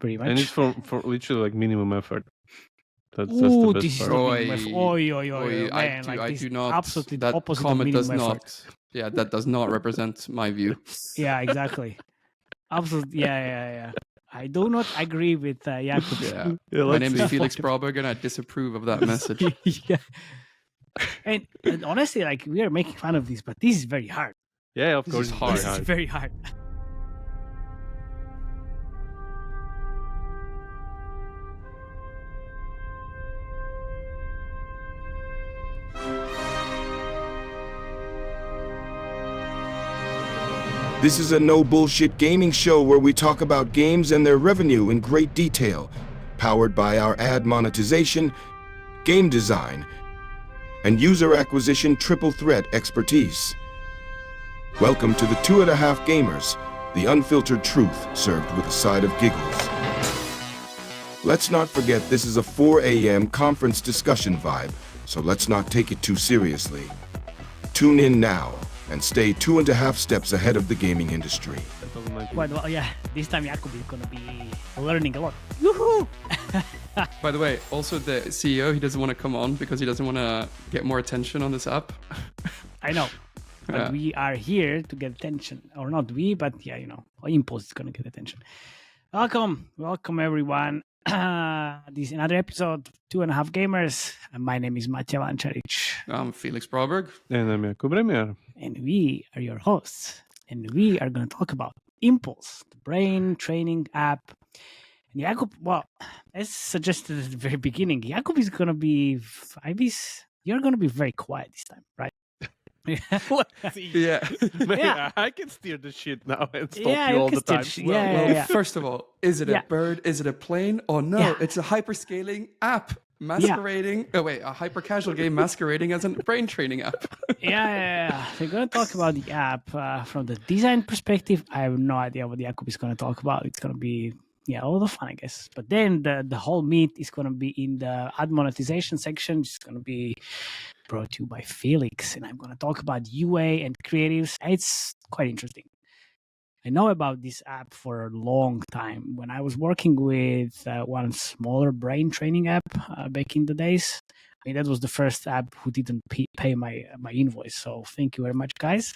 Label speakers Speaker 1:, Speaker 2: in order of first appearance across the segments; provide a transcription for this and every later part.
Speaker 1: pretty much.
Speaker 2: And it's for literally like minimum effort. That's
Speaker 1: Ooh,
Speaker 2: the best
Speaker 1: this is
Speaker 2: part.
Speaker 1: not minimum effort. Man,
Speaker 3: I do not.
Speaker 1: absolutely the
Speaker 3: That
Speaker 1: opposite of
Speaker 3: comment
Speaker 1: minimum
Speaker 3: does
Speaker 1: effort.
Speaker 3: not. Yeah, that does not represent my view.
Speaker 1: Yeah, exactly. Absolutely. Yeah. I do not agree with Jakub.
Speaker 3: Yeah. My name is
Speaker 1: see.
Speaker 3: Felix Braberg, and I disapprove of that message.
Speaker 1: Yeah. And honestly, like we are making fun of this, but this is very hard.
Speaker 2: Yeah, of
Speaker 3: This
Speaker 2: course.
Speaker 3: is hard.
Speaker 1: This is very hard.
Speaker 4: This is a no bullshit gaming show where we talk about games and their revenue in great detail, powered by our ad monetization, game design, and user acquisition triple threat expertise. Welcome to the 2.5 Gamers, the unfiltered truth served with a side of giggles. Let's not forget this is a 4 a.m. conference discussion vibe, so let's not take it too seriously. Tune in now and stay 2.5 steps ahead of the gaming industry.
Speaker 1: Well, yeah, this time Jakub is going to be learning a lot. Woohoo!
Speaker 3: By the way, also the CEO, he doesn't want to come on because he doesn't want to get more attention on this app.
Speaker 1: I know. But we are here to get attention. Or not we, but yeah, Impulse is going to get attention. Welcome everyone. This is another episode of 2.5 Gamers. And my name is Matej Lancaric.
Speaker 3: I'm Felix Braberg.
Speaker 2: And I'm Jakub Remia.
Speaker 1: And we are your hosts. And we are going to talk about Impulse, the brain training app. And Jakub, well, as suggested at the very beginning, Jakub is going to be, you're going to be very quiet this time, right?
Speaker 2: Yeah. I can steer the shit now and stop you all the time.
Speaker 1: Yeah.
Speaker 3: First of all, is it a bird? Is it a plane? Oh no, it's a hyperscaling app masquerading. Oh wait, a hyper-casual game masquerading as a brain training app.
Speaker 1: Yeah. We're going to talk about the app from the design perspective. I have no idea what Jakub is going to talk about. It's going to be a lot of fun, I guess. But then the whole meat is going to be in the ad monetization section. It's going to be brought to you by Felix, and I'm going to talk about UA and creatives. It's quite interesting. I know about this app for a long time. When I was working with one smaller brain training app back in the days, I mean, that was the first app who didn't pay my invoice. So thank you very much, guys.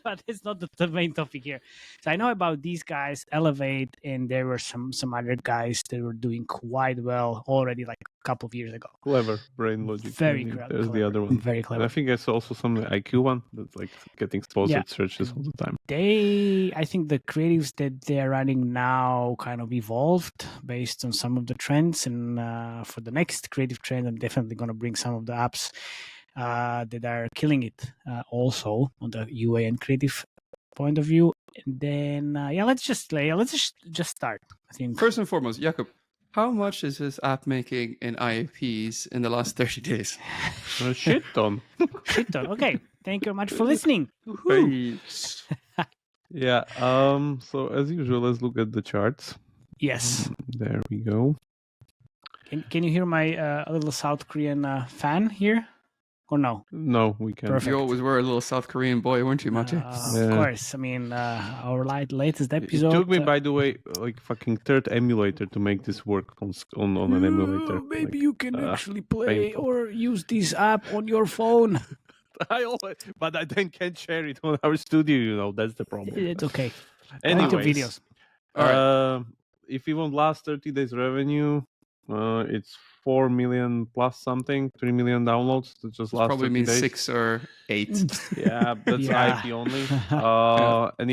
Speaker 1: But it's not the main topic here. So I know about these guys, Elevate, and there were some other guys that were doing quite well already, like a couple of years ago.
Speaker 2: Clever brain logic.
Speaker 1: Very clever.
Speaker 2: There's the other one.
Speaker 1: Very clever.
Speaker 2: And I think I saw also some IQ one that's like getting sponsored searches all the time.
Speaker 1: I think the creatives that they're running now kind of evolved based on some of the trends. And for the next creative trend, I'm definitely going to bring some of the apps that are killing it also on the UA and creative point of view. And then, let's just start. I think
Speaker 3: First and foremost, Jakub, how much is this app making in IAPs in the last 30 days?
Speaker 2: Shit ton.
Speaker 1: Okay. Thank you very much for listening.
Speaker 2: Yeah. So as usual, let's look at the charts.
Speaker 1: Yes.
Speaker 2: There we go.
Speaker 1: Can you hear my little South Korean fan here? Or no?
Speaker 2: No, we can't.
Speaker 1: Perfect.
Speaker 3: You always were a little South Korean boy, weren't you, Matej?
Speaker 1: Of course. I mean, our latest episode.
Speaker 2: It took me, by the way, like fucking third emulator to make this work on an emulator.
Speaker 1: Maybe you can actually play or use this app on your phone.
Speaker 2: But I then can't share it on our studio. That's the problem.
Speaker 1: It's okay.
Speaker 2: Anyways,
Speaker 1: videos.
Speaker 3: All right.
Speaker 2: If you want last 30 days revenue, it's 4 million plus something, 3 million downloads. That's just last
Speaker 3: Probably
Speaker 2: 30
Speaker 3: means
Speaker 2: days.
Speaker 3: 6 or 8.
Speaker 2: Yeah, that's
Speaker 1: Yeah.
Speaker 2: IP only. And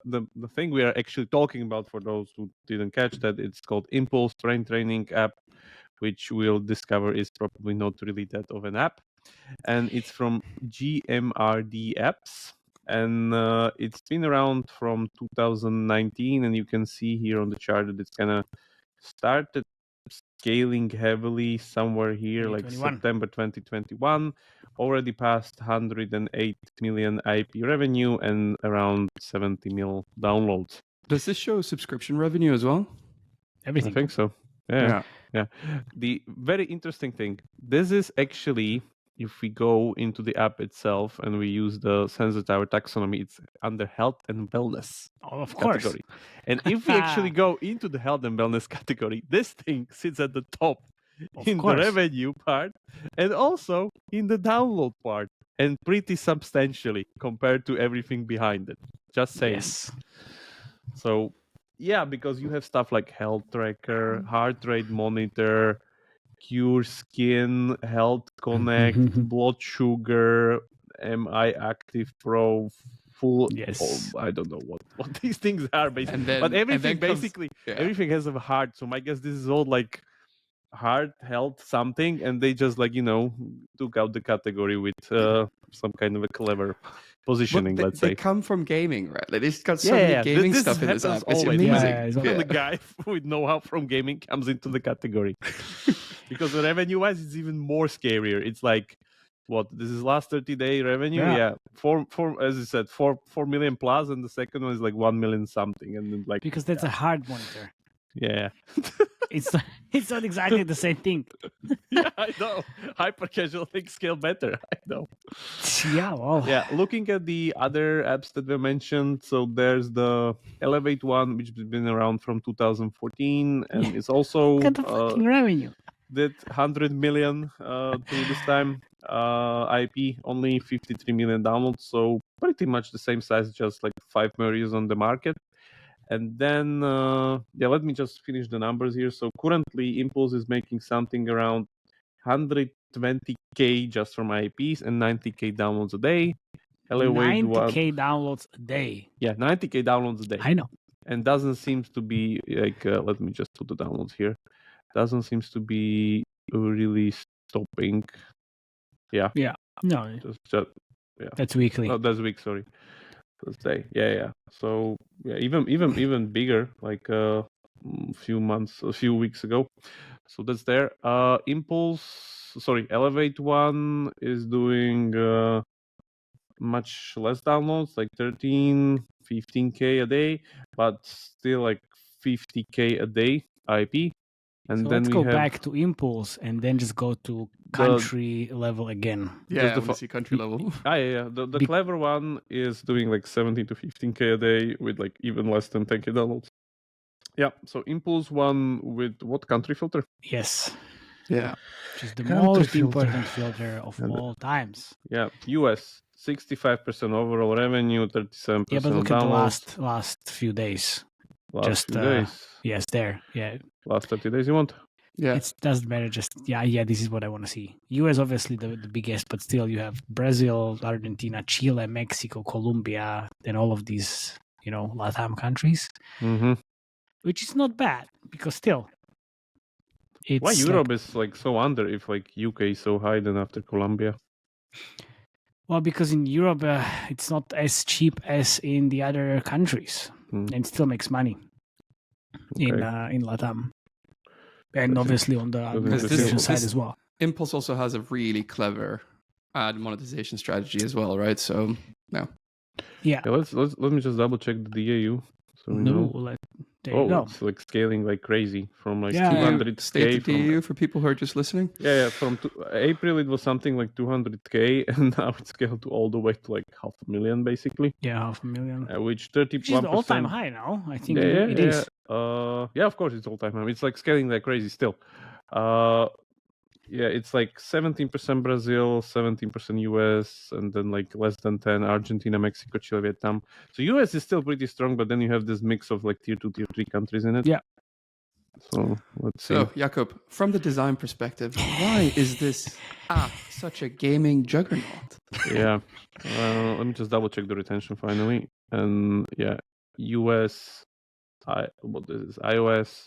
Speaker 2: the thing we are actually talking about, for those who didn't catch that, it's called Impulse Brain Training App, which we'll discover is probably not really that of an app. And it's from GMRD Apps. And it's been around from 2019, and you can see here on the chart that it's kind of started scaling heavily somewhere here, like September 2021, already passed 108 million IP revenue and around 70 mil downloads.
Speaker 3: Does this show subscription revenue as well?
Speaker 1: Everything.
Speaker 2: I think so. Yeah. The very interesting thing, this is actually if we go into the app itself and we use the Sensor Tower taxonomy, it's under health and wellness
Speaker 1: of course.
Speaker 2: category. And if we actually go into the health and wellness category, this thing sits at the top in the revenue part and also in the download part, and pretty substantially compared to everything behind it. Just saying.
Speaker 1: Yes.
Speaker 2: So, yeah, because you have stuff like health tracker, heart rate monitor, Cure Skin, Health Connect, blood sugar, MI Active Pro, full.
Speaker 1: Yes.
Speaker 2: I don't know what these things are basically, but everything has a heart. So my guess this is all like heart health something, and they just like took out the category with some kind of a clever positioning. Let's say
Speaker 3: they come from gaming, right? Like they've got so many gaming stuff in this app. It's amazing.
Speaker 2: The guy with know-how from gaming comes into the category. Because the revenue-wise, it's even more scarier. It's like, what? This is last 30-day revenue. Yeah, four, as I said, 4 million plus, and the second one is like 1 million something, and then like
Speaker 1: because that's a hard monitor.
Speaker 2: Yeah,
Speaker 1: it's not exactly the same thing.
Speaker 2: Yeah, I know. Hypercasual things scale better. I know.
Speaker 1: Yeah, wow.
Speaker 2: Yeah, looking at the other apps that we mentioned, so there's the Elevate one, which has been around from 2014, and it's also
Speaker 1: Look at the fucking revenue.
Speaker 2: Did 100 million through this time. IP only 53 million downloads, so pretty much the same size, just like 5 more years on the market. And then, let me just finish the numbers here. So currently, Impulse is making something around 120k just from IPs and 90k downloads a day.
Speaker 1: 90k downloads a day.
Speaker 2: Yeah, 90k downloads a day.
Speaker 1: I know.
Speaker 2: And doesn't seem to be like, let me just put the downloads here. Doesn't seem to be really stopping. Yeah.
Speaker 1: Yeah. No.
Speaker 2: Just yeah.
Speaker 1: That's weekly.
Speaker 2: No, that's week. Sorry. That's day. Yeah. So yeah, even bigger, like a few weeks ago. So that's there. Elevate one is doing much less downloads, like 15k a day, but still like 50k a day IP. And
Speaker 1: so
Speaker 2: then
Speaker 1: let's go back to Impulse and then just go to country level again.
Speaker 3: Yeah, I want to see country level.
Speaker 2: Yeah. The clever one is doing like 17 to 15k a day with like even less than 10k downloads. Yeah, so Impulse one with what country filter?
Speaker 1: Yes.
Speaker 3: Yeah.
Speaker 1: Which is the most important filter of all times.
Speaker 2: Yeah, US 65% overall revenue, 37%
Speaker 1: Yeah, but look at
Speaker 2: downloads.
Speaker 1: the last few days.
Speaker 2: Few days.
Speaker 1: Yes, there. Yeah.
Speaker 2: Last 30 days you want?
Speaker 3: Yeah.
Speaker 1: It doesn't matter. Just, this is what I want to see. US obviously the biggest, but still you have Brazil, Argentina, Chile, Mexico, Colombia, then all of these, LATAM countries.
Speaker 2: Mm-hmm.
Speaker 1: Which is not bad, because still.
Speaker 2: Why Europe is like so under if like UK is so high then after Colombia?
Speaker 1: Well, because in Europe it's not as cheap as in the other countries, and still makes money in LATAM, and obviously on the monetization side as well.
Speaker 3: Impulse also has a really clever ad monetization strategy as well, right? So no.
Speaker 1: Yeah.
Speaker 2: Let me just double check the DAU. So we know.
Speaker 1: There you go.
Speaker 2: It's like scaling like crazy from like 200k.
Speaker 3: State the DAU for people who are just listening.
Speaker 2: Yeah. From April it was something like 200k, and now it's scaled to all the way to like 500,000 basically.
Speaker 1: Yeah, 500,000.
Speaker 2: Which 31%.
Speaker 1: Which is the all-time high now. I think it is.
Speaker 2: Yeah, of course it's all-time high. It's like scaling like crazy still. Yeah, it's like 17% Brazil, 17% US, and then like less than 10 Argentina, Mexico, Chile, Vietnam. So US is still pretty strong, but then you have this mix of like tier 2, tier 3 countries in it.
Speaker 1: Yeah.
Speaker 2: So let's see.
Speaker 3: So Jakub, from the design perspective, why is this app such a gaming juggernaut?
Speaker 2: Yeah. Let me just double check the retention finally. And yeah, US, what is this? iOS.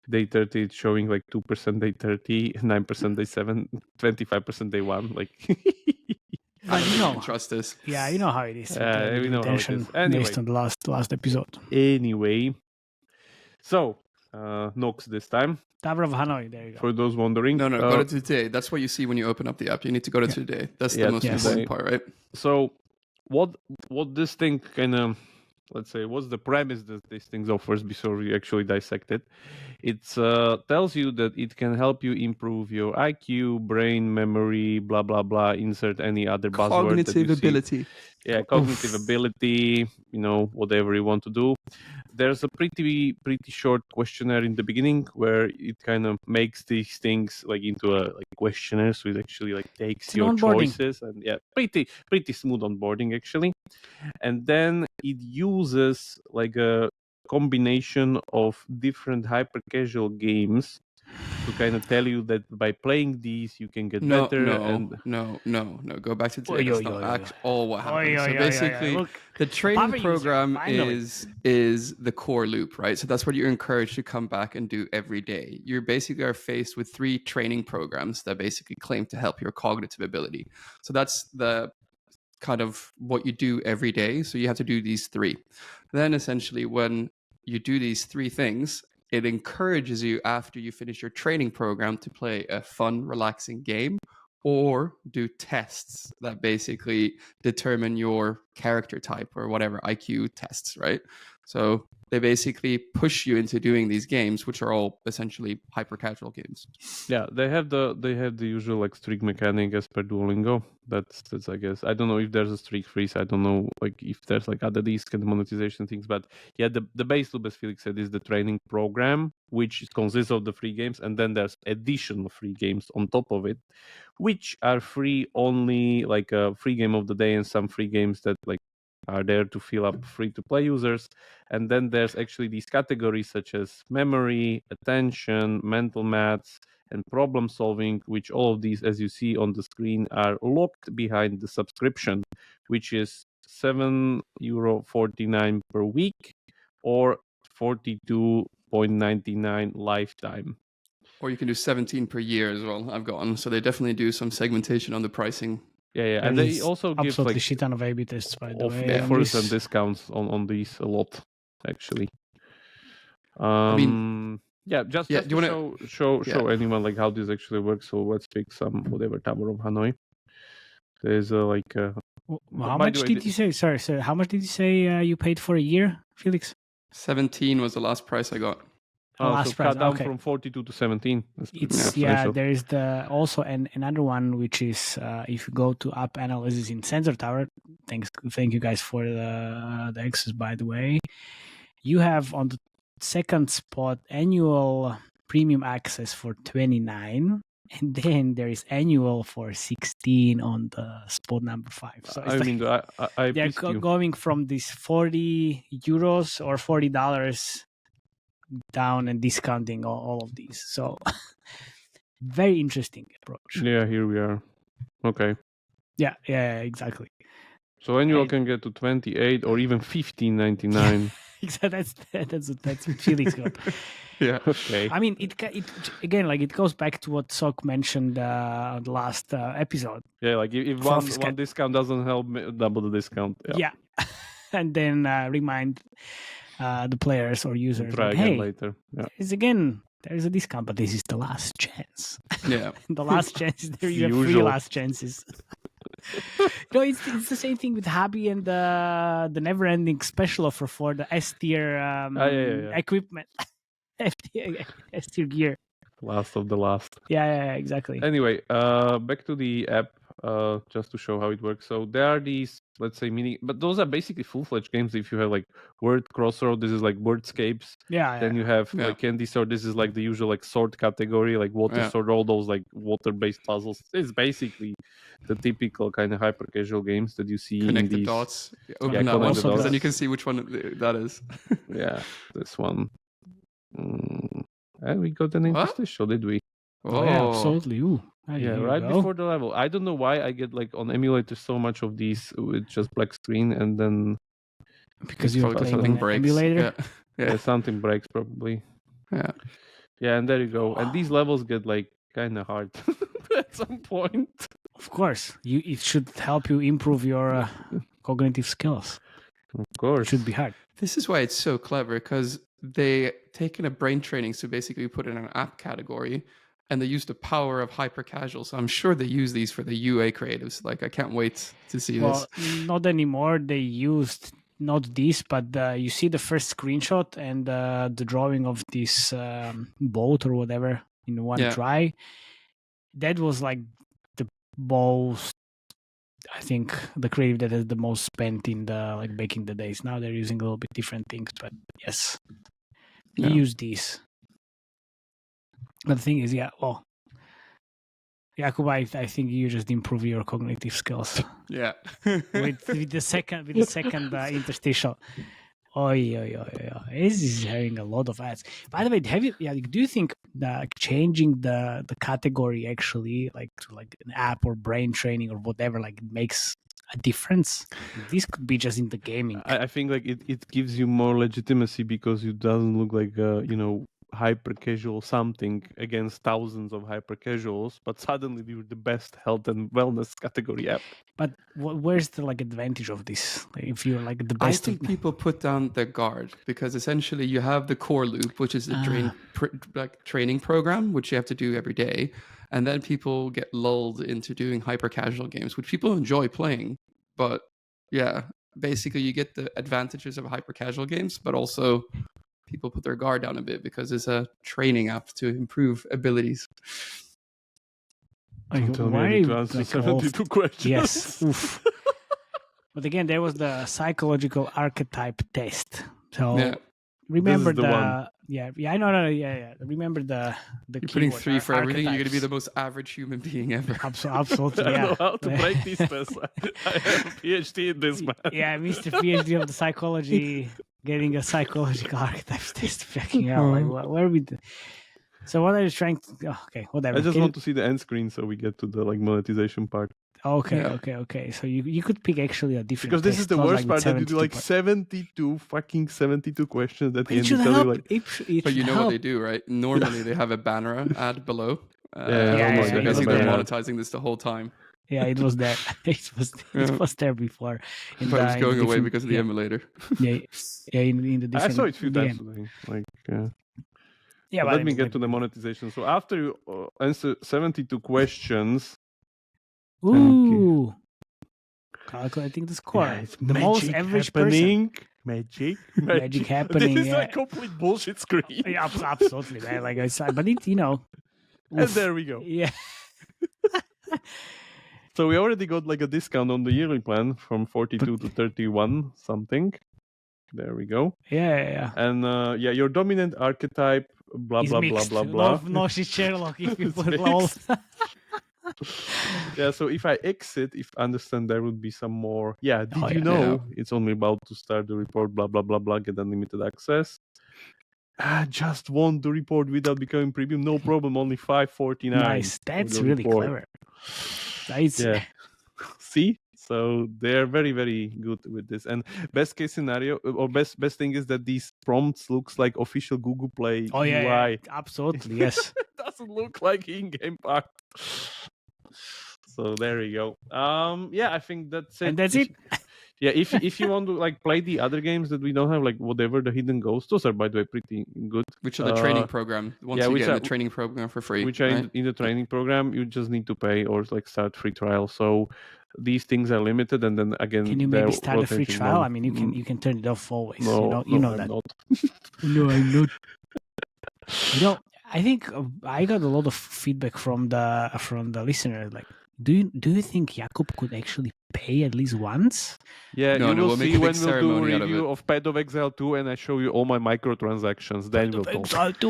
Speaker 2: Day 30, it's showing like 2% day 30, 9% day 7, 25% day 1. Like,
Speaker 3: I don't even trust this.
Speaker 1: Yeah, you know how it is.
Speaker 2: We know how it is. Anyway.
Speaker 1: Based on the last episode.
Speaker 2: Anyway, so Nox this time.
Speaker 1: Tower of Hanoi, there you go.
Speaker 2: For those wondering.
Speaker 3: No, go to today. That's what you see when you open up the app. You need to go to today. That's the most important part, right?
Speaker 2: So what this thing kind of let's say, what's the premise that these things offers before we actually dissect it. It tells you that it can help you improve your IQ, brain, memory, blah blah blah. Insert any other buzzword that you
Speaker 3: Cognitive
Speaker 2: see.
Speaker 3: ability.
Speaker 2: Yeah, cognitive ability. Whatever you want to do. There's a pretty short questionnaire in the beginning where it kind of makes these things like into a questionnaire, so it actually takes
Speaker 1: It's
Speaker 2: your
Speaker 1: onboarding.
Speaker 2: choices, and pretty smooth onboarding actually. And then it uses a combination of different hyper casual games to kind of tell you that by playing these you can get better.
Speaker 3: No. Go back to
Speaker 1: Oy,
Speaker 3: that's
Speaker 1: oy,
Speaker 3: not
Speaker 1: oy, oy.
Speaker 3: all what happens.
Speaker 1: Oy,
Speaker 3: So
Speaker 1: oy, oy, oy, oy.
Speaker 3: basically,
Speaker 1: Look,
Speaker 3: the training
Speaker 1: power user,
Speaker 3: program
Speaker 1: finally.
Speaker 3: is the core loop, right? So that's what you're encouraged to come back and do every day. You basically are faced with 3 training programs that basically claim to help your cognitive ability. So that's the kind of what you do every day. So you have to do these 3. Then essentially when you do these 3 things, it encourages you after you finish your training program to play a fun, relaxing game or do tests that basically determine your character type or whatever, IQ tests, right? So they basically push you into doing these games, which are all essentially hyper casual games.
Speaker 2: Yeah, they have the usual streak mechanic as per Duolingo. That's I guess, I don't know if there's a streak freeze. I don't know if there's other these kind of monetization things, but yeah, the base loop, as Felix said, is the training program, which consists of the free games, and then there's additional free games on top of it, which are free only, like a free game of the day and some free games that are there to fill up free-to-play users. And then there's actually these categories such as memory, attention, mental maths, and problem solving, which all of these, as you see on the screen, are locked behind the subscription, which is €7.49 per week or 42.99 lifetime.
Speaker 3: Or you can do 17 per year as well. I've gotten, so they definitely do some segmentation on the pricing.
Speaker 2: Yeah, and they also give
Speaker 1: absolutely shit ton of A/B tests, by the way.
Speaker 2: offers and discounts on these a lot, actually. Just to show anyone how this actually works. So let's pick some whatever Tower of Hanoi. There's
Speaker 1: how much did you say? Sorry. How much did you say you paid for a year, Felix?
Speaker 3: 17 was the last price I got.
Speaker 2: So cut down from 42 to 17.
Speaker 1: There is also another one, which is if you go to app analysis in Sensor Tower. Thank you guys for the access, by the way. You have on the second spot annual premium access for 29, and then there is annual for 16 on the spot number 5. So they're going from these €40 or $40 down and discounting all of these. So very interesting approach.
Speaker 2: Yeah, here we are. Okay.
Speaker 1: Yeah, exactly.
Speaker 2: So annual can get to 28 or even $15.99.
Speaker 1: That's what Felix got.
Speaker 3: Yeah.
Speaker 2: Okay.
Speaker 1: I mean, it again, it goes back to what Sok mentioned on the last episode.
Speaker 2: Yeah, if one discount doesn't help, double the discount.
Speaker 1: Yeah. And then remind the players or users,
Speaker 2: try again later. Yeah.
Speaker 1: There is a discount, but this is the last chance.
Speaker 3: Yeah.
Speaker 1: The last chance is there. You have 3 last chances. It's the same thing with Hobby and the never-ending special offer for the S tier equipment, S tier gear.
Speaker 2: Last of the last.
Speaker 1: Yeah, exactly.
Speaker 2: Anyway, back to the app, just to show how it works. So there are these, let's say, but those are basically full-fledged games. If you have Word Crossroad, this is Wordscapes.
Speaker 1: Yeah.
Speaker 2: Then you have Candy Sword. This is the usual sword category, Water Sword. All those water-based puzzles. It's basically the typical kind of hyper-casual games that you see
Speaker 3: Connect
Speaker 2: in these.
Speaker 3: The dots. Open that one, because then you can see which one that is.
Speaker 2: Yeah, this one. And we got an interstitial, did we?
Speaker 1: Oh, yeah, absolutely. Ooh.
Speaker 2: Before the level. I don't know why I get on emulator so much of these with just black screen, and then
Speaker 1: because you're playing an emulator.
Speaker 2: Yeah, something breaks probably. Yeah, and there you go. And these levels get kind of hard at some point.
Speaker 1: Of course, it should help you improve your cognitive skills.
Speaker 2: Of course,
Speaker 1: it should be hard.
Speaker 3: This is why it's so clever, because they taken a brain training to basically put it in an app category, and they use the power of hyper casual. So I'm sure they use these for the UA creatives. I can't wait to see this.
Speaker 1: Not anymore. They used not this, but you see the first screenshot and the drawing of this boat or whatever in one try. That was like the most, I think, the creative that has the most spent in the like back in the days. Now they're using a little bit different things, but yes, you use these. But the thing is, Jakub, I think you just improve your cognitive skills.
Speaker 3: Yeah.
Speaker 1: with the second interstitial. This is having a lot of ads. By the way, do you think that changing the category actually, like to like an app or brain training or whatever, like makes a difference? This could be just in the gaming.
Speaker 2: I think like it gives you more legitimacy because it doesn't look like hyper casual something against thousands of hyper casuals, but suddenly you're the best health and wellness category app.
Speaker 1: But where's the like advantage of this? Like, if you're like the best,
Speaker 3: I think people put down their guard because essentially you have the core loop, which is the training program, which you have to do every day, and then people get lulled into doing hyper casual games, which people enjoy playing. But yeah, basically you get the advantages of hyper casual games, but also people put their guard down a bit because it's a training app to improve abilities.
Speaker 2: Don't tell me I need to answer 72 questions.
Speaker 1: Yes. Oof. But again, there was the psychological archetype test. So remember
Speaker 2: the one.
Speaker 1: I know. Remember the
Speaker 3: You're putting 3 for everything. You're going to be the most average human being ever.
Speaker 1: Absolutely.
Speaker 2: I know how to break these tests. I have a PhD in this, man.
Speaker 1: Yeah, Mr. PhD of the psychology, getting a psychological archetype test. Checking out like where we. So what are you trying to? Okay, whatever.
Speaker 2: I just want to see the end screen so we get to the like monetization part.
Speaker 1: Okay. So you could pick actually a different.
Speaker 2: Because this is the worst part that you do like 72 questions that the end tell you like.
Speaker 3: But you know what they do, right? Normally they have a banner ad below.
Speaker 2: They're
Speaker 3: monetizing this the whole time.
Speaker 1: Yeah, it was there. It was there before.
Speaker 3: But it's going away because of the emulator.
Speaker 1: In the different.
Speaker 2: I saw it a few times today. Like.
Speaker 1: Yeah,
Speaker 2: but let me get to the monetization. So after you answer 72 questions.
Speaker 1: Ooh. Calculating the score.
Speaker 2: Yeah, it's
Speaker 1: the most average
Speaker 2: happening.
Speaker 1: Magic
Speaker 2: Magic
Speaker 1: happening.
Speaker 2: This is a complete bullshit screen.
Speaker 1: Yeah, absolutely, man. Like I said, but it,
Speaker 2: And there we go.
Speaker 1: Yeah.
Speaker 2: So we already got like a discount on the yearly plan from 42 to 31 something. There we go.
Speaker 1: Yeah.
Speaker 2: And your dominant archetype, blah blah blah blah blah.
Speaker 1: No, she's Sherlock. If you put lol.
Speaker 2: Yeah, so if I exit, if I understand, there would be some more. Yeah, did you know it's only about to start the report, blah, blah, blah, blah, get unlimited access. I just want the report without becoming premium. No problem, only $5.49.
Speaker 1: Nice, that's really clever. Nice.
Speaker 2: Yeah. See? So they're very, very good with this. And best case scenario, or best thing is that these prompts looks like official Google Play UI.
Speaker 1: Yeah, absolutely, yes.
Speaker 2: It doesn't look like in-game part. So there we go. I think that's it.
Speaker 1: And that's it.
Speaker 2: Yeah, if you want to like play the other games that we don't have, like whatever the hidden ghosts, those are by the way pretty good.
Speaker 3: Which are the training program? Once you get the training program for free.
Speaker 2: Which are in the training program, you just need to pay or like start free trial. So these things are limited, and then again,
Speaker 1: can you maybe start a free trial? I mean, you can turn it off always.
Speaker 2: No,
Speaker 1: you know
Speaker 2: I'm
Speaker 1: that.
Speaker 2: not.
Speaker 1: No, I'm not. I think I got a lot of feedback from the listeners. Like, do you think Jakub could actually pay at least once?
Speaker 2: Yeah, you will see when we'll do a review
Speaker 3: of
Speaker 2: Path of Exile 2 and I show you all my microtransactions. Then we'll talk.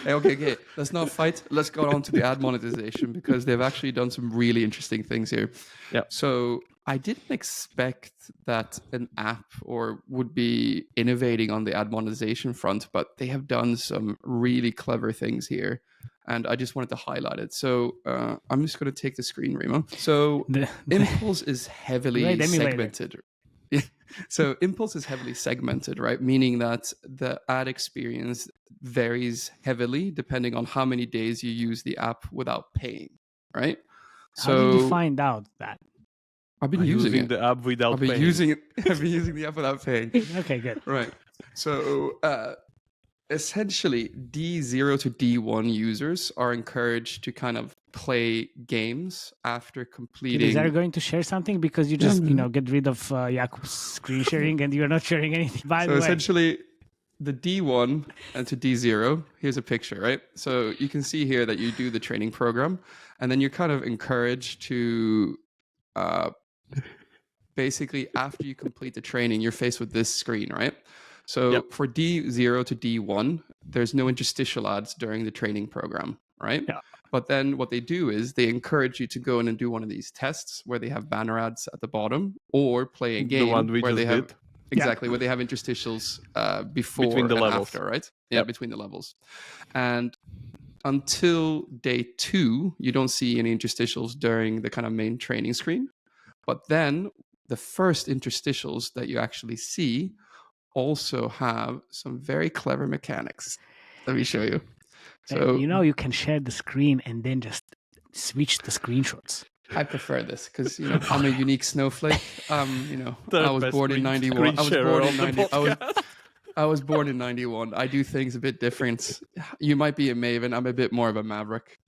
Speaker 3: Okay. Let's not fight. Let's go on to the ad monetization because they've actually done some really interesting things here.
Speaker 2: Yeah.
Speaker 3: So I didn't expect that an app would be innovating on the ad monetization front, but they have done some really clever things here. And I just wanted to highlight it. So I'm just going to take the screen, Remia. So Impulse is heavily segmented. So Impulse is heavily segmented, right? Meaning that the ad experience varies heavily depending on how many days you use the app without paying, right?
Speaker 1: How did you find out that?
Speaker 3: I've been using
Speaker 2: the app without paying.
Speaker 3: I've been using the app without paying.
Speaker 1: Okay, good.
Speaker 3: Right. So essentially D0 to D1 users are encouraged to kind of play games after completing.
Speaker 1: Are you going to share something? Because you just, get rid of Jakub's screen sharing and you're not sharing anything, by the way.
Speaker 3: Essentially, the D1 and to D0, here's a picture, right? So you can see here that you do the training program, and then you're kind of encouraged to basically, after you complete the training, you're faced with this screen, right? So for D0 to D1, there's no interstitial ads during the training program, right?
Speaker 1: Yeah.
Speaker 3: But then what they do is they encourage you to go in and do one of these tests where they have banner ads at the bottom, or play a game where they have where they have interstitials before
Speaker 2: between the
Speaker 3: and
Speaker 2: levels.
Speaker 3: after, right? Yeah, between the levels. And until day 2, you don't see any interstitials during the kind of main training screen. But then the first interstitials that you actually see also have some very clever mechanics. Let me show you. So
Speaker 1: you can share the screen and then just switch the screenshots.
Speaker 3: I prefer this because I'm a unique snowflake. I was born in 91. I was born in 91. I do things a bit different. You might be a maven. I'm a bit more of a maverick.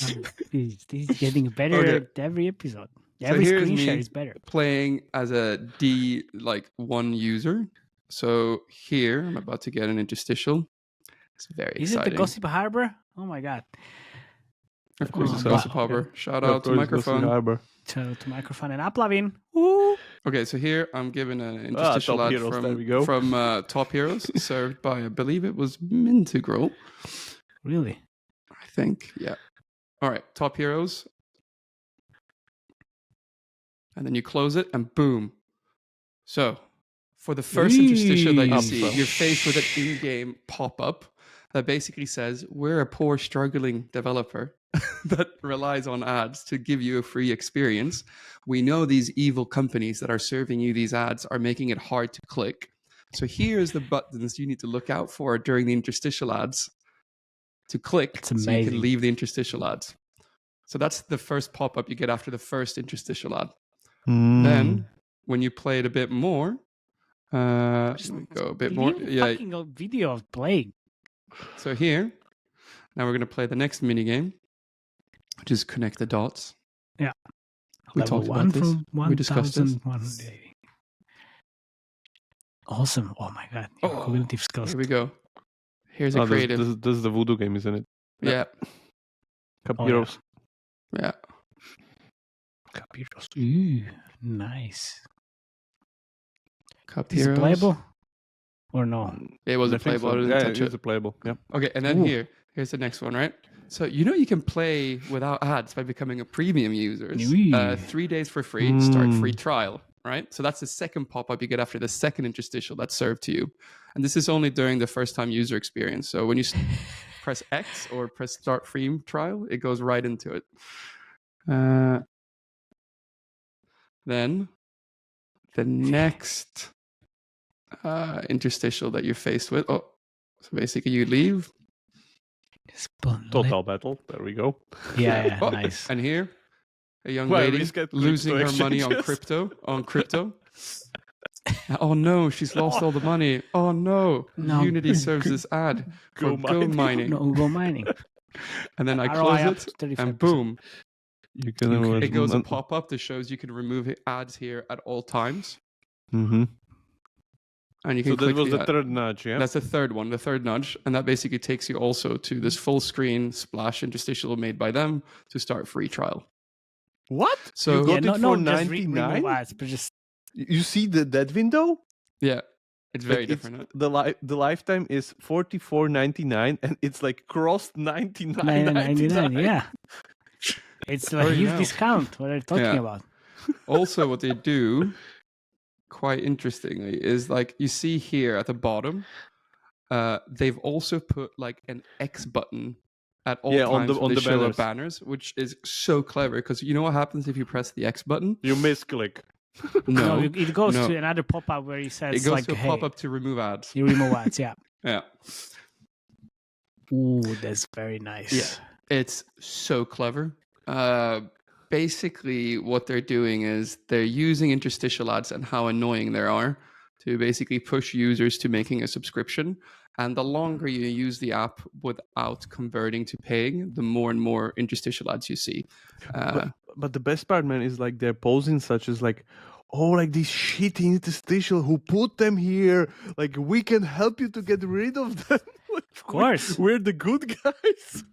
Speaker 1: This is getting better every episode. Every screen share is better.
Speaker 3: Playing as a D1 user. So here I'm about to get an interstitial. It's very exciting.
Speaker 1: Is it the Gossip Harbor? Oh my god.
Speaker 3: Of course, it's Gossip Harbor. Shout out to Microphone.
Speaker 1: Shout out to Microphone and Uplavin. Woo!
Speaker 3: Okay, so here I'm given an interstitial ad from Top Heroes, served by, I believe it was Mintigral.
Speaker 1: Really?
Speaker 3: I think, yeah. All right, Top Heroes. And then you close it, and boom. So, for the first interstitial that you see, you're faced with an in-game pop-up that basically says, we're a poor, struggling developer that relies on ads to give you a free experience. We know these evil companies that are serving you these ads are making it hard to click. So here's the buttons you need to look out for during the interstitial ads to click so you can leave the interstitial ads. So that's the first pop-up you get after the first interstitial ad. Then, when you play it a bit more, let me go a bit more. Yeah,
Speaker 1: video of playing.
Speaker 3: So here, now we're going to play the next mini game, which is connect the dots.
Speaker 1: Yeah,
Speaker 3: we talked about this. We discussed this.
Speaker 1: Awesome! Oh my god! Cognitive skills.
Speaker 3: Here we go. Here's a creative.
Speaker 2: This is the voodoo game, isn't it?
Speaker 3: Yeah.
Speaker 2: Cup Heroes.
Speaker 3: Yeah.
Speaker 1: Cup Heroes. Ooh, nice.
Speaker 3: Cup
Speaker 1: Is
Speaker 3: Heroes.
Speaker 1: It playable? Or no?
Speaker 3: It was playable.
Speaker 2: So. Yeah, it was playable. Yeah.
Speaker 3: Okay, and then here's the next one, right? So you can play without ads by becoming a premium user. 3 days for free, start free trial, right? So that's the second pop-up you get after the second interstitial that's served to you. And this is only during the first-time user experience. So when you press X or press start free trial, it goes right into it. Then the next interstitial that you're faced with. So basically you leave.
Speaker 2: Total battle. There we go.
Speaker 1: Yeah, nice.
Speaker 3: And here, a young lady losing her money on crypto. Oh no, she's lost all the money. Oh no. Unity serves this ad for go mining.
Speaker 1: No, go mining.
Speaker 3: And then I close it, and boom. It goes a pop-up that shows you can remove ads here at all times.
Speaker 2: Mm-hmm.
Speaker 3: And you can
Speaker 2: click that was the third nudge, yeah?
Speaker 3: That's the third one, the third nudge. And that basically takes you also to this full screen splash interstitial made by them to start free trial.
Speaker 2: What?
Speaker 3: So
Speaker 2: you got it for 99? You see that window?
Speaker 3: Yeah. It's very different.
Speaker 2: The lifetime is $44.99 and it's like crossed $99.99.
Speaker 1: Yeah. It's like a huge discount. What are you talking about?
Speaker 3: Also, what they do, quite interestingly, is like you see here at the bottom, they've also put like an X button at all times on the show banners, which is so clever because you know what happens if you press the X button?
Speaker 2: You misclick.
Speaker 1: No, it goes to another pop-up where it says
Speaker 3: it goes to a pop-up to remove ads.
Speaker 1: You remove ads, yeah.
Speaker 3: Yeah.
Speaker 1: Ooh, that's very nice.
Speaker 3: Yeah, it's so clever. Basically, what they're doing is they're using interstitial ads and how annoying they are to basically push users to making a subscription. And the longer you use the app without converting to paying, the more and more interstitial ads you see.
Speaker 2: But the best part, man, is like they're posing such as like, oh, like these shitty interstitial who put them here. Like we can help you to get rid of them. Like,
Speaker 1: Of course.
Speaker 2: we're the good guys.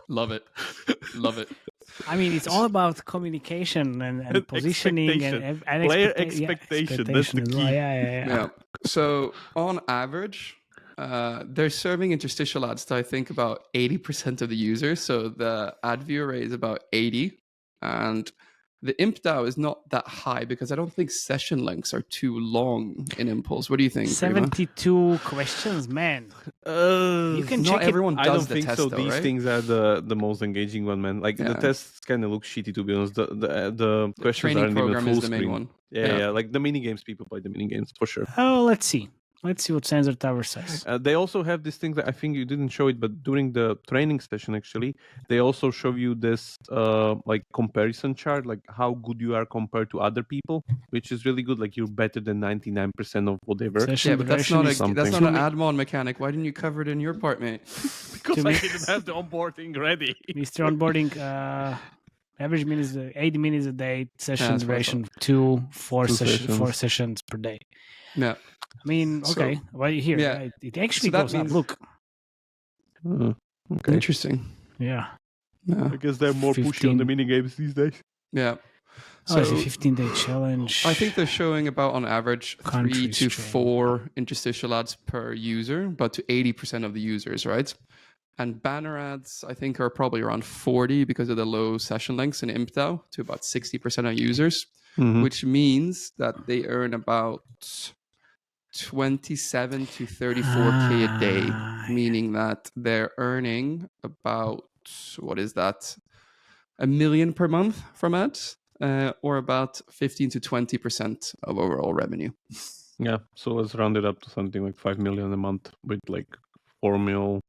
Speaker 3: Love it. Love it.
Speaker 1: I mean, it's all about communication and positioning and
Speaker 2: Player
Speaker 1: expectation.
Speaker 2: That's the
Speaker 1: as
Speaker 2: key.
Speaker 1: well. Yeah.
Speaker 3: Yeah. So on average, they're serving interstitial ads to I think about 80% of the users. So the ad viewer rate is about 80, and the imp DAO is not that high because I don't think session lengths are too long in Impulse. What do you think? Rima?
Speaker 1: 72 questions, man. You can
Speaker 3: Not
Speaker 1: check
Speaker 3: everyone
Speaker 2: I
Speaker 3: does
Speaker 2: don't
Speaker 3: the
Speaker 2: think
Speaker 3: test,
Speaker 2: so.
Speaker 3: though,
Speaker 2: These
Speaker 3: right?
Speaker 2: things are the most engaging one, man. Like the
Speaker 3: Yeah.
Speaker 2: tests kind of look shitty, to be honest. The questions
Speaker 3: Training
Speaker 2: aren't even
Speaker 3: program
Speaker 2: full
Speaker 3: is the main
Speaker 2: screen.
Speaker 3: one.
Speaker 2: Yeah. Like the mini games, people play the mini games for sure.
Speaker 1: it. Oh, let's see. Let's see what Sensor Tower says.
Speaker 2: They also have this thing that I think you didn't show it, but during the training session, actually, they also show you this like comparison chart, like how good you are compared to other people, which is really good. Like you're better than 99% of whatever.
Speaker 1: Session
Speaker 3: Yeah, but that's
Speaker 1: duration
Speaker 3: not
Speaker 1: is
Speaker 2: something.
Speaker 3: that's not
Speaker 1: two
Speaker 3: an
Speaker 1: mi-
Speaker 3: admon mechanic. Why didn't you cover it in your part, mate?
Speaker 2: Because
Speaker 1: To
Speaker 2: I
Speaker 1: me-
Speaker 2: didn't have the onboarding ready.
Speaker 1: Mr. Onboarding, average minutes, 80 minutes a day, session
Speaker 3: that's what I
Speaker 1: duration, four
Speaker 2: sessions.
Speaker 1: sessions per day.
Speaker 3: Yeah.
Speaker 1: I mean,
Speaker 3: So-
Speaker 1: okay, well, here,
Speaker 3: yeah.
Speaker 1: right? It actually
Speaker 3: that
Speaker 1: goes
Speaker 3: means-
Speaker 1: up. Look,
Speaker 2: Okay.
Speaker 3: Interesting.
Speaker 1: yeah.
Speaker 3: Yeah.
Speaker 2: I guess they're more pushy on the
Speaker 1: 15.
Speaker 2: mini games these days.
Speaker 3: Yeah.
Speaker 1: So,
Speaker 3: So
Speaker 1: it's a 15-day challenge.
Speaker 3: I think they're showing about on average 3
Speaker 1: Country
Speaker 3: to
Speaker 1: string.
Speaker 3: 4 interstitial ads per user, but to 80% of the users, right? And banner ads, I think, are probably around 40 because of the low session lengths in ImpDAO to about 60% of users,
Speaker 2: Mhm.
Speaker 3: which means that they earn about 27 to 34K a day,
Speaker 1: Ah,
Speaker 3: meaning that they're earning about, what is that, $1 million per month from ads, or about 15 to 20% of overall revenue.
Speaker 2: Yeah, so let's round it up to something like 5 million a month with like 4 mil.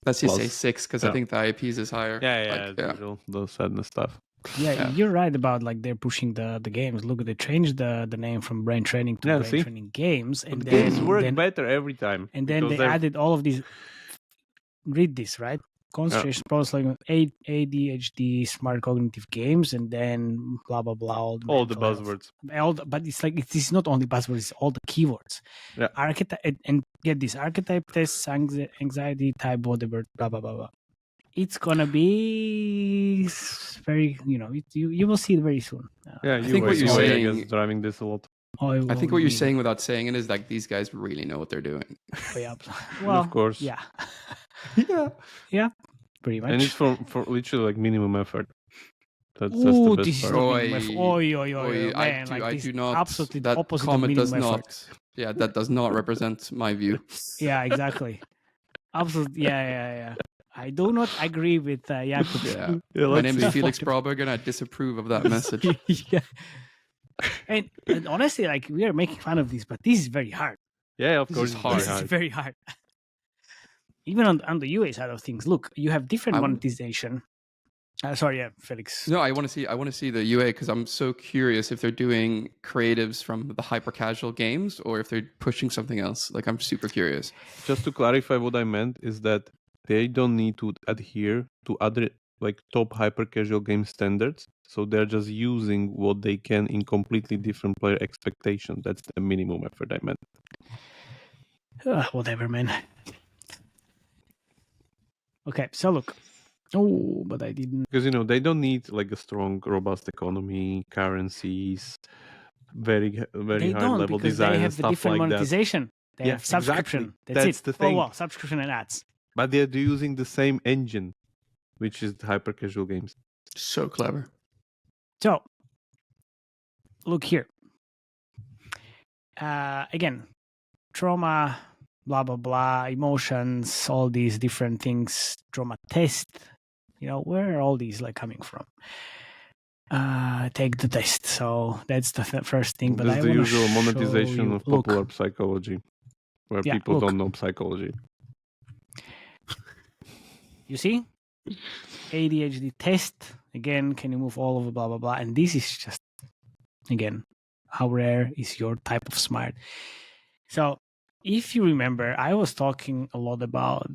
Speaker 3: Let's just say
Speaker 2: Plus.
Speaker 3: 6 because I
Speaker 2: Yeah.
Speaker 3: think the IPs is higher. Like,
Speaker 2: as usual, the sadness stuff.
Speaker 1: Yeah,
Speaker 3: Yeah.
Speaker 1: you're right about like they're pushing the games. Look, they changed the name from Brain Training to
Speaker 2: Yeah,
Speaker 1: Brain
Speaker 2: see?
Speaker 1: Training Games, and
Speaker 2: But
Speaker 1: then
Speaker 2: games work better every time.
Speaker 1: and then
Speaker 2: because
Speaker 1: they
Speaker 2: they're-
Speaker 1: added all of these. Read this, right? Concentration, problems like ADHD, smart cognitive games, and then blah blah blah.
Speaker 2: all the
Speaker 1: mental health.
Speaker 2: buzzwords.
Speaker 1: But it's like it's not only buzzwords; it's all the keywords.
Speaker 2: Yeah.
Speaker 1: Archetype and get this: archetype tests, anxiety type, whatever, blah blah blah blah. It's gonna be very, you will see it very soon.
Speaker 2: Yeah,
Speaker 3: I think what you're
Speaker 2: I
Speaker 3: saying-
Speaker 2: guess, driving this a lot.
Speaker 3: I think what you're saying without saying it is like these guys really know what they're doing.
Speaker 1: Well,
Speaker 2: of course.
Speaker 1: yeah,
Speaker 3: Yeah.
Speaker 1: pretty much.
Speaker 2: And it's for literally like minimum effort. That's
Speaker 1: Ooh,
Speaker 2: the
Speaker 1: this
Speaker 2: best
Speaker 1: is
Speaker 2: part.
Speaker 1: the minimum effort.
Speaker 3: Oi,
Speaker 1: man,
Speaker 3: I
Speaker 1: this
Speaker 3: do not.
Speaker 1: absolutely
Speaker 3: That
Speaker 1: opposite of
Speaker 3: comment does
Speaker 1: minimum
Speaker 3: not.
Speaker 1: effort.
Speaker 3: Yeah, that does not represent my view.
Speaker 1: Yeah, exactly. Absolutely. Yeah. I do not agree with Jakub.
Speaker 3: Yeah.
Speaker 2: Yeah,
Speaker 3: My
Speaker 2: let's
Speaker 3: name
Speaker 2: see.
Speaker 3: is Felix Braberg, and I disapprove of that message.
Speaker 1: Yeah. And honestly, like we are making fun of this, but this is very hard.
Speaker 2: Yeah, of
Speaker 3: This
Speaker 2: course.
Speaker 3: is
Speaker 2: it's
Speaker 3: hard.
Speaker 1: This is very hard. Even on the UA side of things, look, you have different
Speaker 3: I would-
Speaker 1: monetization. Sorry, yeah, Felix.
Speaker 3: No, I want to see the UA because I'm so curious if they're doing creatives from the hyper-casual games or if they're pushing something else. Like, I'm super curious.
Speaker 2: Just to clarify, what I meant is that they don't need to adhere to other like top hyper casual game standards. So they're just using what they can in completely different player expectations. That's the minimum effort I meant.
Speaker 1: Whatever, man. Okay, so look. Oh, but I didn't.
Speaker 2: Because they don't need like a strong, robust economy, currencies, very
Speaker 1: They
Speaker 2: high
Speaker 1: don't
Speaker 2: level
Speaker 1: because
Speaker 2: design
Speaker 1: they
Speaker 2: and
Speaker 1: have the
Speaker 2: stuff
Speaker 1: different
Speaker 2: like that.
Speaker 1: monetization. They
Speaker 2: Yeah,
Speaker 1: have subscription.
Speaker 2: exactly.
Speaker 1: That's
Speaker 2: That's
Speaker 1: it.
Speaker 2: the thing.
Speaker 1: Oh, well, subscription and ads.
Speaker 2: But they're using the same engine, which is the hyper casual games.
Speaker 3: So clever.
Speaker 1: So, look here. Again, trauma, blah, blah, blah, emotions, all these different things, trauma test. Where are all these like coming from? Take the test. So that's the first thing. But
Speaker 2: That's
Speaker 1: I
Speaker 2: the
Speaker 1: wanna
Speaker 2: usual
Speaker 1: show
Speaker 2: monetization
Speaker 1: you-
Speaker 2: of
Speaker 1: look,
Speaker 2: popular psychology, where
Speaker 1: Yeah,
Speaker 2: people
Speaker 1: look.
Speaker 2: don't know psychology.
Speaker 1: You see? ADHD test. Again, can you move all over, blah, blah, blah. And this is just, again, how rare is your type of smart? So if you remember, I was talking a lot about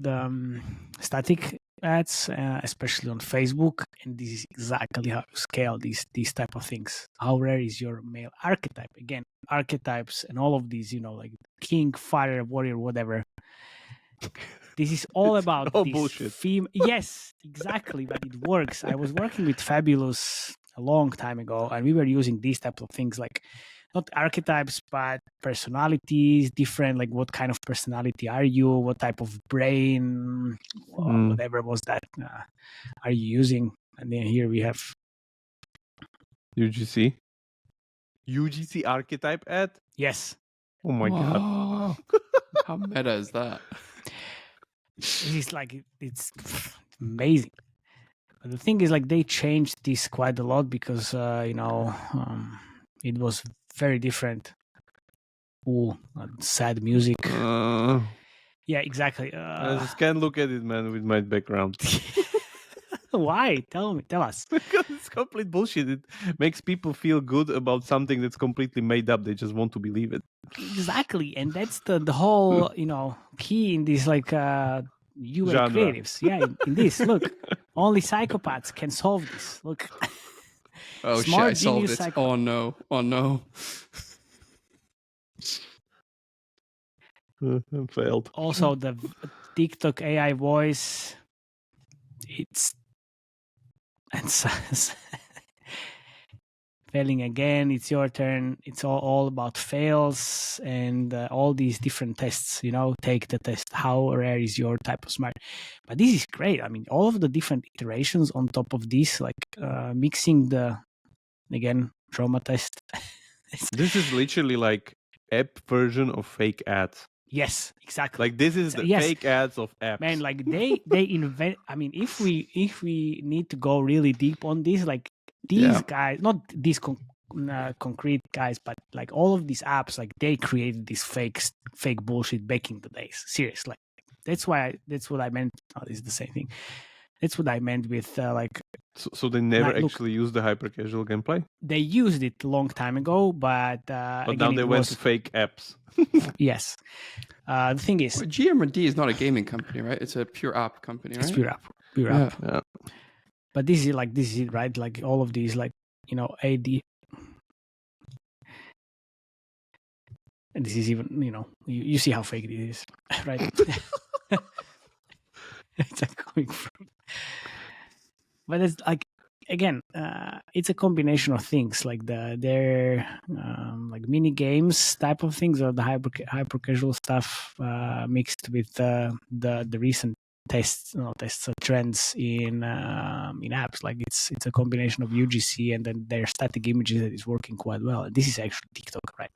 Speaker 1: static ads, especially on Facebook, and this is exactly how to scale these type of things. How rare is your male archetype? Again, archetypes and all of these, like king, fighter, warrior, whatever. This is all about
Speaker 2: all
Speaker 1: this
Speaker 2: bullshit.
Speaker 1: Yes, exactly, but it works. I was working with Fabulous a long time ago, and we were using these types of things, like not archetypes, but personalities, different, like what kind of personality are you? What type of brain, whatever was that, are you using? And then here we have
Speaker 2: UGC archetype ad.
Speaker 1: Yes.
Speaker 2: Oh my god!
Speaker 3: How meta is that?
Speaker 1: It's like it's amazing. But the thing is, like, they changed this quite a lot because it was very different. Ooh, sad music. Yeah, exactly.
Speaker 2: I just can't look at it, man, with my background.
Speaker 1: Why? Tell us.
Speaker 2: Because it's complete bullshit. It makes people feel good about something that's completely made up. They just want to believe it.
Speaker 1: Exactly, and that's the whole key in this, like, UA
Speaker 2: Genre.
Speaker 1: creatives. Yeah, in this, look, only psychopaths can solve this. Look.
Speaker 3: Oh shit!
Speaker 1: Smart
Speaker 3: I solved
Speaker 1: genius
Speaker 3: it. Oh no! Oh no!
Speaker 2: Failed.
Speaker 1: Also, the TikTok AI voice. It's failing again. It's your turn. It's all about fails and all these different tests. Take the test. How rare is your type of smart? But this is great. I mean, all of the different iterations on top of this, like mixing the trauma test.
Speaker 2: This is literally like app version of fake ads.
Speaker 1: Yes, exactly.
Speaker 2: Like this is the fake ads of apps.
Speaker 1: Man, like they invent. I mean, if we need to go really deep on this, like these guys, not these concrete guys, but like all of these apps, like they created this fake bullshit back in the days. Seriously, that's what I meant. Oh, this is the same thing. That's what I meant with like.
Speaker 2: So they never actually used the hypercasual gameplay.
Speaker 1: They used it a long time ago, but again,
Speaker 2: now they went to fake apps.
Speaker 1: Yes. The thing is,
Speaker 3: GMD is not a gaming company, right? It's a pure app company, right?
Speaker 1: It's pure app.
Speaker 2: Yeah.
Speaker 1: But this is it, right? Like all of these, like AD, and this is even you see how fake it is, right? It's like coming from. But it's like, again, it's a combination of things, like their like mini games type of things, or the hyper casual stuff mixed with the recent trends in apps. Like it's a combination of UGC and then their static images that is working quite well. And this is actually TikTok, right?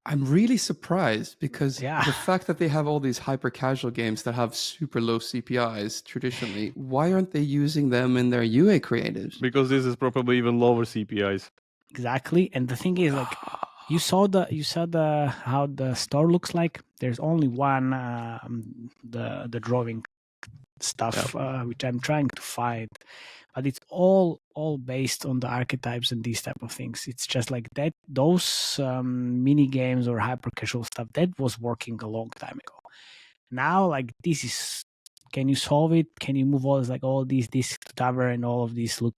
Speaker 3: I'm really surprised because the fact that they have all these hyper casual games that have super low CPIs traditionally, why aren't they using them in their UA creatives?
Speaker 2: Because this is probably even lower CPIs.
Speaker 1: Exactly. And the thing is, like, you saw how the store looks like. There's only one the drawing stuff, which I'm trying to find, but it's all based on the archetypes and these type of things. It's just like that. Those mini games or hyper casual stuff that was working a long time ago. Now, like, this is. Can you solve it? Can you move all these disks to tower and all of these? Look,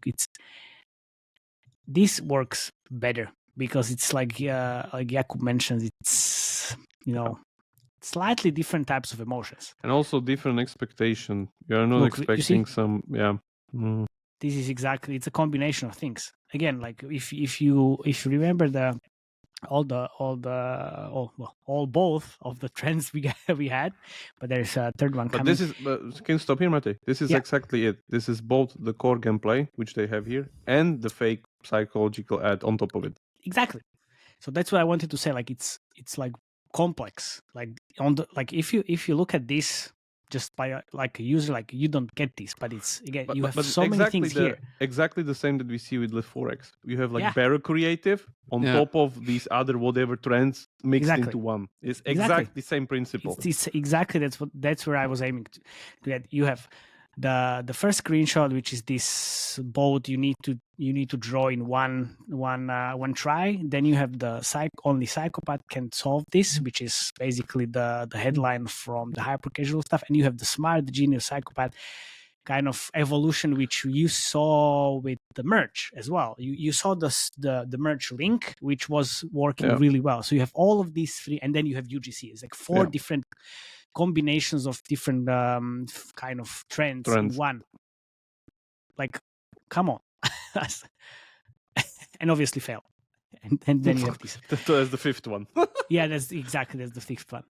Speaker 1: this works better because it's like Jakub mentions, it's slightly different types of emotions
Speaker 2: and also different expectation. You are not expecting some
Speaker 1: This is exactly, it's a combination of things. Again, like if you remember both of the trends we had, but there's a third one coming.
Speaker 2: Can you stop here, Matej? This is exactly it. This is both the core gameplay, which they have here, and the fake psychological ad on top of it.
Speaker 1: Exactly. So that's what I wanted to say. Like it's like complex. Like if you look at this just by like a user, like you don't get this, but it's you have so many things here.
Speaker 2: Exactly the same that we see with Left4X. You have like Barrow creative on top of these other whatever trends mixed into one. It's exactly the same principle.
Speaker 1: It's exactly that's where I was aiming to get. You have the first screenshot, which is this boat you need to draw in one try. Then you have the only psychopath can solve this, which is basically the headline from the hypercasual stuff. And you have the smart, the genius, psychopath kind of evolution, which you saw with the merge as well. You saw the merge link, which was working really well. So you have all of these three, and then you have UGC. It's like four different combinations of different kind of trends in one. Like, come on. And obviously fail. And then you have this.
Speaker 2: That's the fifth one.
Speaker 1: Yeah, that's the fifth one.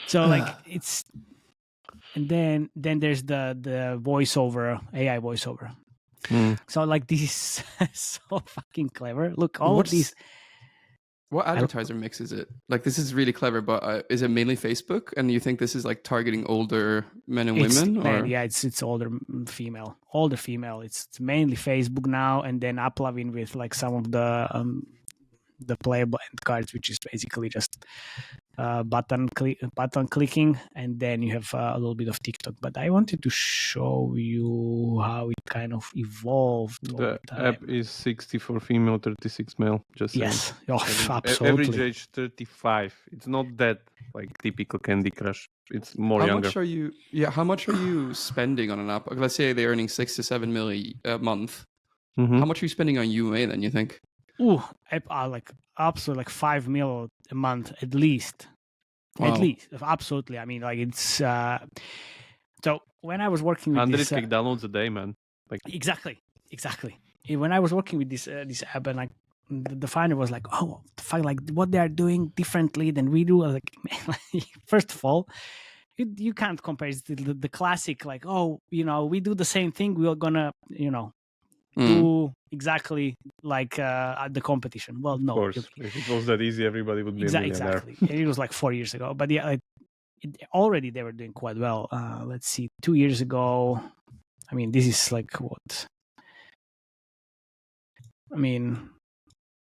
Speaker 1: So like it's, and then there's the voiceover, AI voiceover. So like this is so fucking clever. Look, all of these.
Speaker 3: What advertiser mix is it? Like, this is really clever, but is it mainly Facebook? And you think this is like targeting older men and women? Or?
Speaker 1: Yeah, it's older female. It's mainly Facebook now, and then uploving with like some of the playable end cards, which is basically just button clicking, and then you have a little bit of TikTok. But I wanted to show you how it kind of evolved.
Speaker 2: The app is 60 for female, 36 male. Just
Speaker 1: yes,
Speaker 2: absolutely. Average age 35. It's not that like typical Candy Crush. It's more younger.
Speaker 3: How much are you spending on an app? Let's say they're earning 6 to 7 million a month. How much are you spending on UA then, you think?
Speaker 1: Like absolutely like 5 mil a month at least.
Speaker 3: Wow.
Speaker 1: At least, absolutely. I mean, like it's so when I was working with
Speaker 2: 100
Speaker 1: this
Speaker 2: downloads a day, man. Like
Speaker 1: exactly. When I was working with this app, and like the founder was like, "Oh, like what they are doing differently than we do." I was like, man, first of all, you can't compare it to the classic, like, oh, we do the same thing. We're gonna, do exactly like at the competition. Well, no.
Speaker 2: Of course. If it was that easy, everybody would be a millionaire.
Speaker 1: Exactly. And it was like 4 years ago. But yeah, already they were doing quite well. Let's see, 2 years ago. I mean, this is like what? I mean,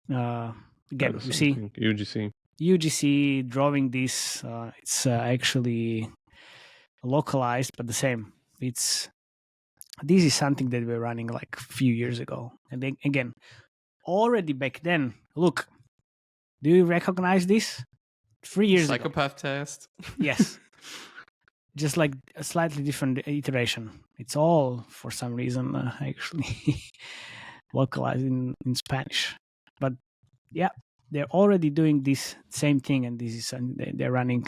Speaker 1: again, you see? UGC drawing this. It's actually localized, but the same. This is something that we're running like a few years ago. And then, again, already back then, look, do you recognize this? 3 years ago.
Speaker 3: Psychopath test.
Speaker 1: Yes. Just like a slightly different iteration. It's all, for some reason, actually localized in Spanish. But yeah, they're already doing this same thing, and this is they're running.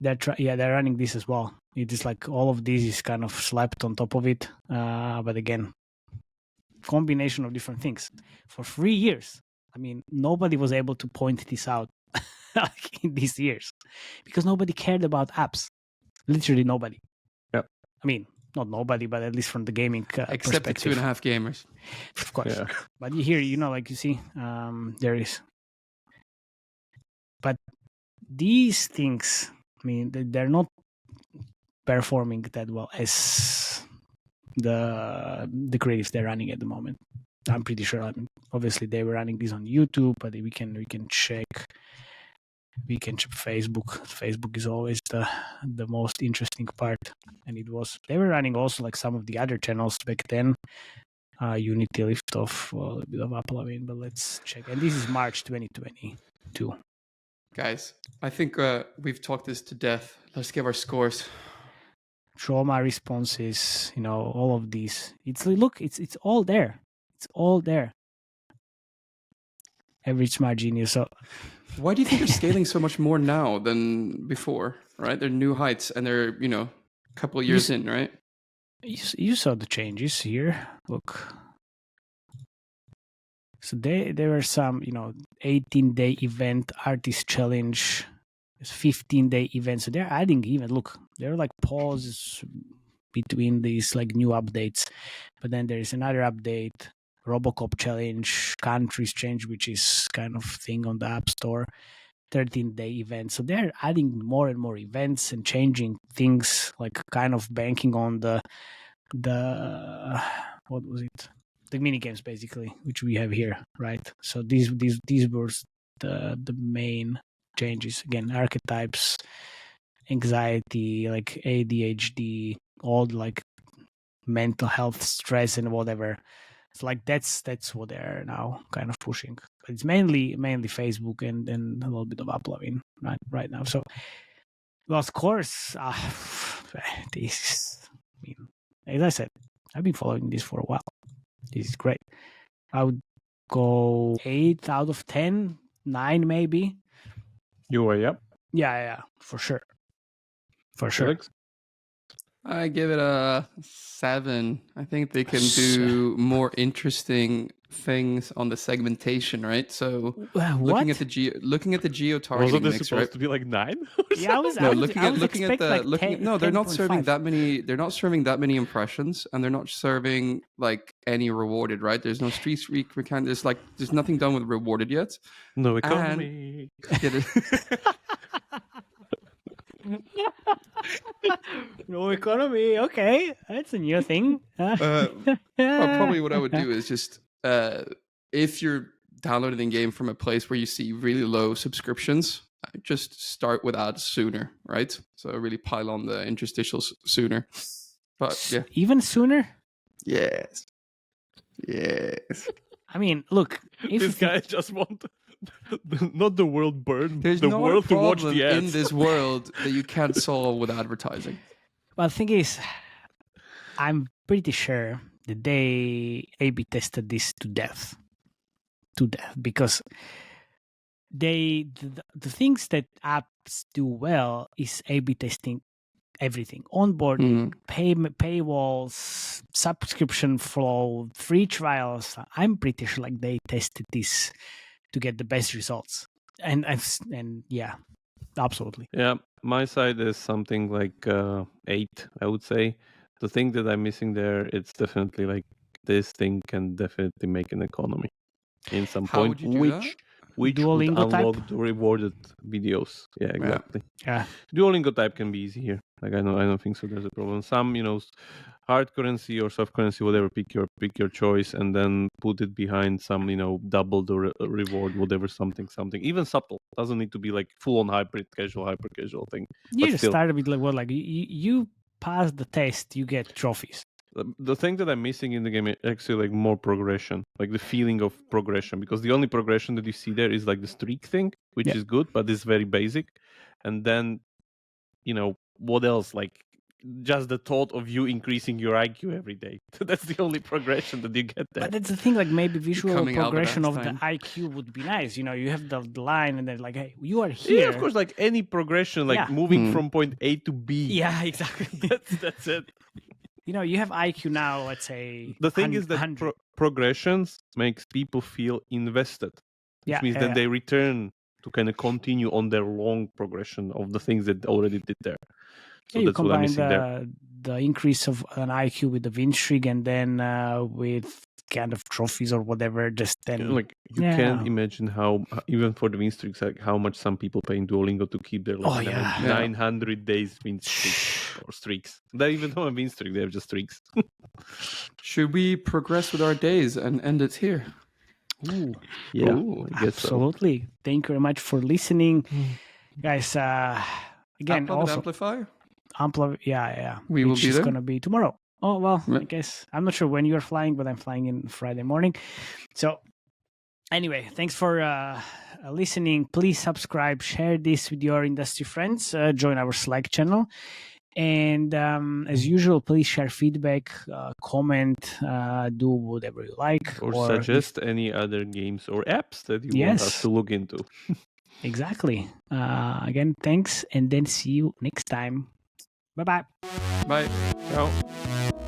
Speaker 1: They're running this as well. It is like all of this is kind of slapped on top of it. But again, combination of different things. For 3 years, I mean, nobody was able to point this out in these years because nobody cared about apps. Literally nobody.
Speaker 2: Yep.
Speaker 1: I mean, not nobody, but at least from the gaming
Speaker 3: except the 2.5 gamers.
Speaker 1: Of course.
Speaker 2: Yeah.
Speaker 1: But here, like you see, there is. But these things, I mean, they're not performing that well as the creatives they're running at the moment. I'm pretty sure. I mean, obviously they were running this on YouTube, but we can check. We can check Facebook. Facebook is always the most interesting part, and they were running also like some of the other channels back then. Unity Liftoff, well, a bit of Apple, I mean, but let's check. And this is March 2022.
Speaker 3: Guys, I think we've talked this to death. Let's give our scores.
Speaker 1: Trauma responses, all of these. It's all there. It's all there. Average smart genius. So,
Speaker 3: why do you think they're scaling so much more now than before? Right, they're new heights, and they're a couple of years in, right?
Speaker 1: You saw the changes here. Look. So there were some, 18-day event, artist challenge, 15-day event. So they're adding even. Look, there are like pauses between these like new updates, but then there is another update, Robocop challenge, countries change, which is kind of thing on the App Store, 13-day event. So they're adding more and more events and changing things, like kind of banking on the what was it? The mini games, basically, which we have here, right? So these were the main changes. Again, archetypes, anxiety, like ADHD, all like mental health, stress, and whatever. It's like that's what they're now kind of pushing. But it's mainly Facebook and then a little bit of uploading right now. So, well, of course, this is, I mean, as I said, I've been following this for a while. This is great. I would go 8 out of 10, 9 maybe.
Speaker 2: You are, yep.
Speaker 1: Yeah, for sure. For sure.
Speaker 2: Felix?
Speaker 3: I give it a 7. I think they can do more interesting things on the segmentation, right? So
Speaker 1: What?
Speaker 3: looking at the geo targeting
Speaker 2: Wasn't this
Speaker 3: mix,
Speaker 2: supposed
Speaker 3: right?
Speaker 2: to be like 9?
Speaker 1: Yeah, I was
Speaker 3: looking at
Speaker 1: like
Speaker 3: no, they're not serving
Speaker 1: 10.5.
Speaker 3: that many. They're not serving that many impressions, and they're not serving like any rewarded, right? There's no street streak mechanic. There's nothing done with rewarded yet.
Speaker 2: No economy.
Speaker 1: No economy. Okay, that's a new thing.
Speaker 3: Well, probably what I would do is just if you're downloading the game from a place where you see really low subscriptions, just start with ads sooner, right? So really pile on the interstitials sooner. But yeah,
Speaker 1: Even sooner.
Speaker 3: yes.
Speaker 1: I mean, look, if
Speaker 2: This guy just want not the world burn,
Speaker 3: There's
Speaker 2: the
Speaker 3: not
Speaker 2: world
Speaker 3: a
Speaker 2: to watch
Speaker 3: problem
Speaker 2: the ads.
Speaker 3: in this world that you can't solve with advertising.
Speaker 1: Well, the thing is, I'm pretty sure that they A/B tested this to death, because the things that apps do well is A/B testing everything: onboarding, paywalls, subscription flow, free trials. I'm pretty sure like they tested this to get the best results, and yeah, absolutely.
Speaker 2: Yeah, my side is something like 8, I would say. The thing that I'm missing there, it's definitely like this thing can definitely make an economy in some
Speaker 3: How
Speaker 2: point,
Speaker 3: would you do that?
Speaker 2: which would
Speaker 1: Duolingo type?
Speaker 2: unlock the rewarded videos. Yeah, exactly.
Speaker 1: Yeah.
Speaker 2: Duolingo type can be easy here. Like I don't think so. There's a problem. Some hard currency or soft currency, whatever. Pick your choice, and then put it behind some double the reward, whatever, something. Even subtle, doesn't need to be like full on hyper casual thing.
Speaker 1: You
Speaker 2: But
Speaker 1: just
Speaker 2: still.
Speaker 1: started with like you pass the test, you get trophies.
Speaker 2: The thing that I'm missing in the game is actually like more progression, like the feeling of progression, because the only progression that you see there is like the streak thing, which is good, but it's very basic. And then, what else? Like just the thought of you increasing your IQ every day. That's the only progression that you get there.
Speaker 1: But that's the thing, like maybe visual
Speaker 3: Becoming Albert
Speaker 1: progression of the
Speaker 3: Einstein.
Speaker 1: IQ would be nice. You have the line and then like, hey, you are here.
Speaker 2: Yeah, of course, like any progression, like moving from point A to B.
Speaker 1: Yeah, exactly.
Speaker 2: That's it.
Speaker 1: You have IQ now, let's say.
Speaker 2: The thing is that
Speaker 1: 100.
Speaker 2: progressions makes people feel invested, which means that they return to kind of continue on their long progression of the things that they already did there. So
Speaker 1: you
Speaker 2: that's what I'm
Speaker 1: combine
Speaker 2: missing there.
Speaker 1: the increase of an IQ with the win streak and then with kind of trophies or whatever, just then
Speaker 2: Like you can't imagine how even for the win streaks, like how much some people pay in Duolingo to keep their 900 days win streaks or streaks. They even don't have win streak; they have just streaks.
Speaker 3: Should we progress with our days and end it here?
Speaker 1: Ooh,
Speaker 2: yeah, I guess
Speaker 1: absolutely.
Speaker 2: So.
Speaker 1: Thank you very much for listening, guys. Again, also
Speaker 3: amplifier.
Speaker 1: Yeah.
Speaker 3: We will be there.
Speaker 1: It's gonna be tomorrow. Oh well, I guess I'm not sure when you're flying, but I'm flying in Friday morning. So anyway, thanks for listening. Please subscribe, share this with your industry friends, join our Slack channel, and as usual, please share feedback, comment, do whatever you like,
Speaker 2: or suggest any other games or apps that you want us to look into.
Speaker 1: Exactly. Again, thanks, and then see you next time. Bye-bye.
Speaker 3: Bye.
Speaker 2: Ciao.